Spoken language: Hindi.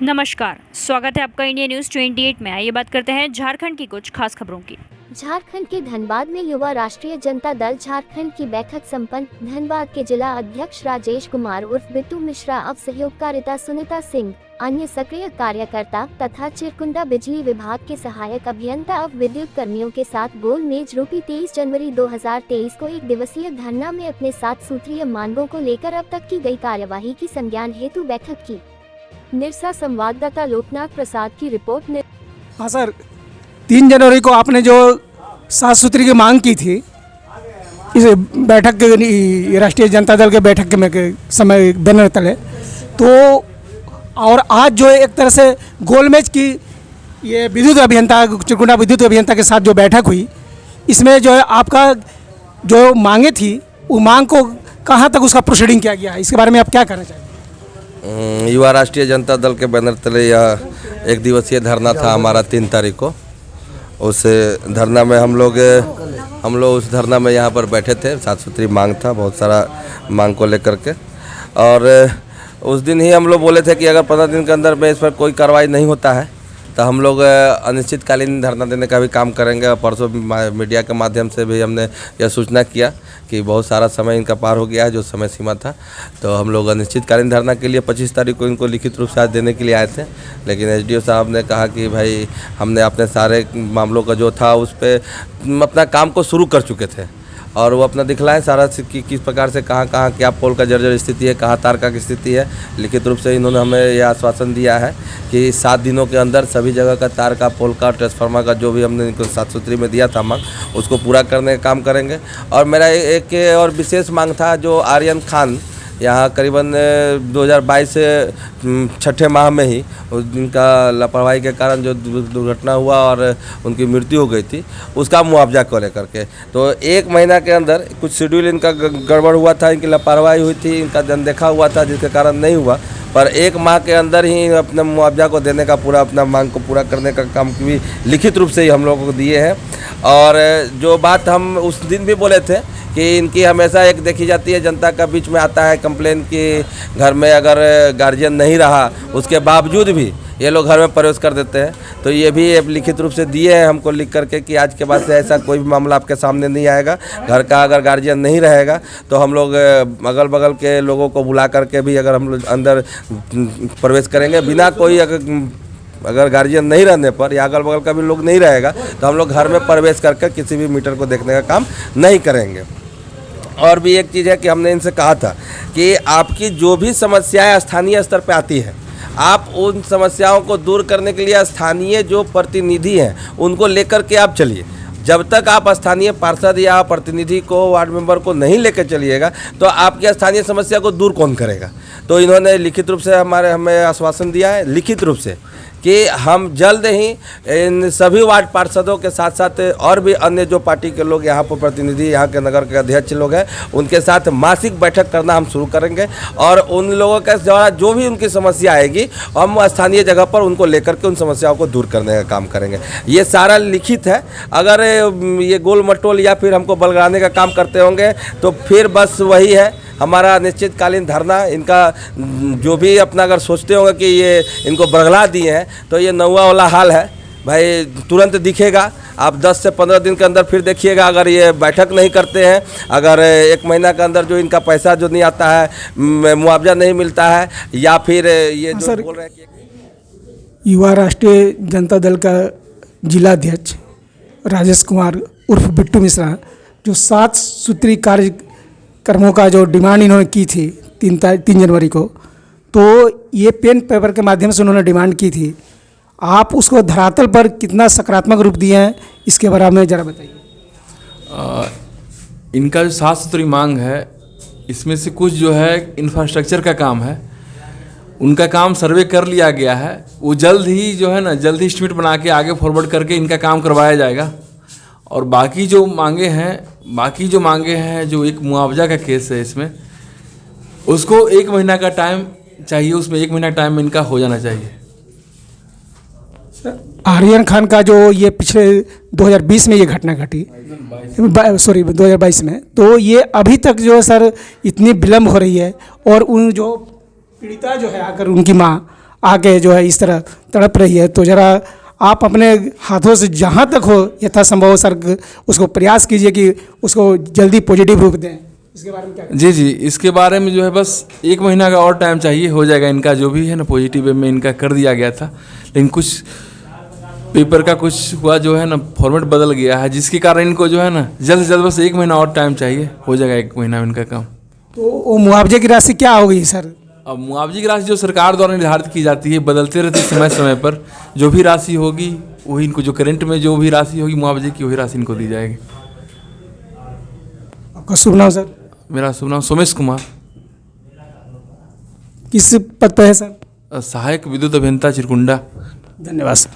नमस्कार, स्वागत है आपका इंडिया न्यूज 28 में। आइए बात करते हैं झारखंड की कुछ खास खबरों की। झारखंड के धनबाद में युवा राष्ट्रीय जनता दल झारखंड की बैठक संपन्न। धनबाद के जिला अध्यक्ष राजेश कुमार उर्फ बिट्टू मिश्रा, अब सहयोगकारिता सुनीता सिंह, अन्य सक्रिय कार्यकर्ता तथा चिरकुंडा बिजली विभाग के सहायक अभियंता अब विद्युत कर्मियों के साथ गोल मेज रूपी 23 जनवरी 2023 को एक दिवसीय धरना में अपने 7 सूत्रीय मांगों को लेकर अब तक की गई कार्यवाही की संज्ञान हेतु बैठक की। निरसा संवाददाता लोकनाथ प्रसाद की रिपोर्ट। हाँ सर, 3 जनवरी को आपने जो 7 सूत्री की मांग की थी इस बैठक के राष्ट्रीय जनता दल के बैठक के समय बैनर तले, तो और आज जो एक तरह से गोलमेज की ये विद्युत अभियंता चिरकुंडा विद्युत अभियंता के साथ जो बैठक हुई, इसमें जो है आपका जो मांगे थी वो मांग को कहाँ तक उसका प्रोसीडिंग किया गया है, इसके बारे में आप क्या कहना चाहेंगे? युवा राष्ट्रीय जनता दल के बैनर तले यह एक दिवसीय धरना था हमारा 3 तारीख को। उस धरना में हम लोग उस धरना में यहाँ पर बैठे थे। 7 सूत्री मांग था, बहुत सारा मांग को लेकर के, और उस दिन ही हम लोग बोले थे कि अगर 15 दिन के अंदर में इस पर कोई कार्रवाई नहीं होता है तो हम लोग अनिश्चितकालीन धरना देने का भी काम करेंगे। और परसों मीडिया के माध्यम से भी हमने यह सूचना किया कि बहुत सारा समय इनका पार हो गया है जो समय सीमा था, तो हम लोग अनिश्चितकालीन धरना के लिए 25 तारीख को इनको लिखित रूप से आज देने के लिए आए थे। लेकिन एसडीओ साहब ने कहा कि भाई हमने अपने सारे मामलों का जो था उस पर अपना काम को शुरू कर चुके थे और वो अपना दिखलाएं सारा कि किस प्रकार से कहाँ क्या पोल का जर्जर स्थिति है, कहाँ तार का स्थिति है। लिखित रूप से इन्होंने हमें यह आश्वासन दिया है कि 7 दिनों के अंदर सभी जगह का तार का, पोल का, ट्रांसफार्मर का जो भी हमने इनको 7 सूत्री में दिया था मांग, उसको पूरा करने का काम करेंगे। और मेरा एक और विशेष मांग था, जो आर्यन खान यहाँ करीबन 2022 से 6ठे माह में ही उनका लापरवाही के कारण जो दुर्घटना हुआ और उनकी मृत्यु हो गई थी, उसका मुआवजा को लेकर के, तो 1 महीना के अंदर कुछ शेड्यूल इनका गड़बड़ हुआ था, इनकी लापरवाही हुई थी, इनका अनदेखा हुआ था जिसके कारण नहीं हुआ, पर 1 माह के अंदर ही अपने मुआवजा को देने का पूरा अपना मांग को पूरा करने का काम भी लिखित रूप से ही हम लोगों को दिए हैं। और जो बात हम उस दिन भी बोले थे कि इनकी हमेशा एक देखी जाती है, जनता का बीच में आता है कंप्लेन कि घर में अगर गार्जियन नहीं रहा उसके बावजूद भी ये लोग घर में प्रवेश कर देते हैं, तो ये भी लिखित रूप से दिए हैं हमको लिख करके कि आज के बाद से ऐसा कोई भी मामला आपके सामने नहीं आएगा। घर का अगर गार्जियन नहीं रहेगा तो हम लोग अगल बगल के लोगों को बुला करके भी अगर हम लोग अंदर प्रवेश करेंगे, बिना कोई अगर गार्जियन नहीं रहने पर या अगल बगल का भी लोग नहीं रहेगा तो हम लोग घर में प्रवेश करके किसी भी मीटर को देखने का काम नहीं करेंगे। और भी एक चीज़ है कि हमने इनसे कहा था कि आपकी जो भी समस्याएं स्थानीय स्तर पे आती है, आप उन समस्याओं को दूर करने के लिए स्थानीय जो प्रतिनिधि हैं उनको लेकर के आप चलिए। जब तक आप स्थानीय पार्षद या प्रतिनिधि को, वार्ड मेंबर को नहीं लेकर चलिएगा तो आपकी स्थानीय समस्या को दूर कौन करेगा। तो इन्होंने लिखित रूप से हमें आश्वासन दिया है लिखित रूप से कि हम जल्द ही इन सभी वार्ड पार्षदों के साथ साथ और भी अन्य जो पार्टी के लोग यहाँ पर प्रतिनिधि, यहाँ के नगर के अध्यक्ष लोग हैं, उनके साथ मासिक बैठक करना हम शुरू करेंगे और उन लोगों के द्वारा जो भी उनकी समस्या आएगी हम स्थानीय जगह पर उनको लेकर के उन समस्याओं को दूर करने का काम करेंगे। ये सारा लिखित है। अगर ये गोल मटोल या फिर हमको बलगाने का काम करते होंगे तो फिर बस वही है हमारा अनिश्चितकालीन धरना। इनका जो भी अपना अगर सोचते होंगे कि ये इनको बरगला दिए हैं तो ये नौवा वाला हाल है भाई, तुरंत दिखेगा। आप 10 से 15 दिन के अंदर फिर देखिएगा, अगर ये बैठक नहीं करते हैं, अगर 1 महीना के अंदर जो इनका पैसा जो नहीं आता है, मुआवजा नहीं मिलता है, या फिर ये जो बोल रहे हैं कि युवा राष्ट्रीय जनता दल का जिला अध्यक्ष राजेश कुमार उर्फ बिट्टू मिश्रा, जो 7 सूत्री कार्यक्रमों का जो डिमांड इन्होंने की थी 3 जनवरी को, तो ये पेन पेपर के माध्यम से उन्होंने डिमांड की थी, आप उसको धरातल पर कितना सकारात्मक रूप दिए हैं, इसके बारे में ज़रा बताइए। इनका जो 7 सूत्री मांग है, इसमें से कुछ जो है इंफ्रास्ट्रक्चर का काम है, उनका काम सर्वे कर लिया गया है, वो जल्द ही जो है ना, जल्द ही एस्टिमेट बना के आगे फॉरवर्ड करके इनका काम करवाया जाएगा। और बाकी जो मांगे हैं जो एक मुआवजा का केस है, इसमें उसको 1 महीना का टाइम चाहिए, उसमें 1 महीना टाइम में इनका हो जाना चाहिए। आर्यन खान का जो ये पिछले 2020 में ये घटना घटी, 2022 में, तो ये अभी तक जो है सर इतनी विलम्ब हो रही है और उन जो पीड़िता जो है आकर उनकी माँ आके जो है इस तरह तड़प रही है। तो ज़रा आप अपने हाथों से जहाँ तक हो यथासंभव सर उसको प्रयास कीजिए कि उसको जल्दी पॉजिटिव रूप दें। इसके बारे में क्या? जी जी, इसके बारे में जो है बस 1 महीना का और टाइम चाहिए, हो जाएगा इनका जो भी है ना पॉजिटिव वे में इनका कर दिया गया था, लेकिन कुछ पेपर का कुछ हुआ जो है ना फॉर्मेट बदल गया है, जिसके कारण इनको जो है ना जल्द से जल्द बस 1 महीना और टाइम चाहिए, हो जाएगा 1 महीना में इनका काम। तो वो मुआवजे की राशि क्या होगी सर? अब मुआवजे की राशि जो सरकार द्वारा निर्धारित की जाती है, बदलते रहती है समय समय पर, जो भी राशि होगी वही इनको, जो करंट में जो भी राशि होगी मुआवजे की वही राशि इनको दी जाएगी। आपका शुभ नाम सर? मेरा शुभ नाम सोमेश कुमार, किस पद पर है सर? सहायक विद्युत अभियंता चिरकुंडा। धन्यवाद सर।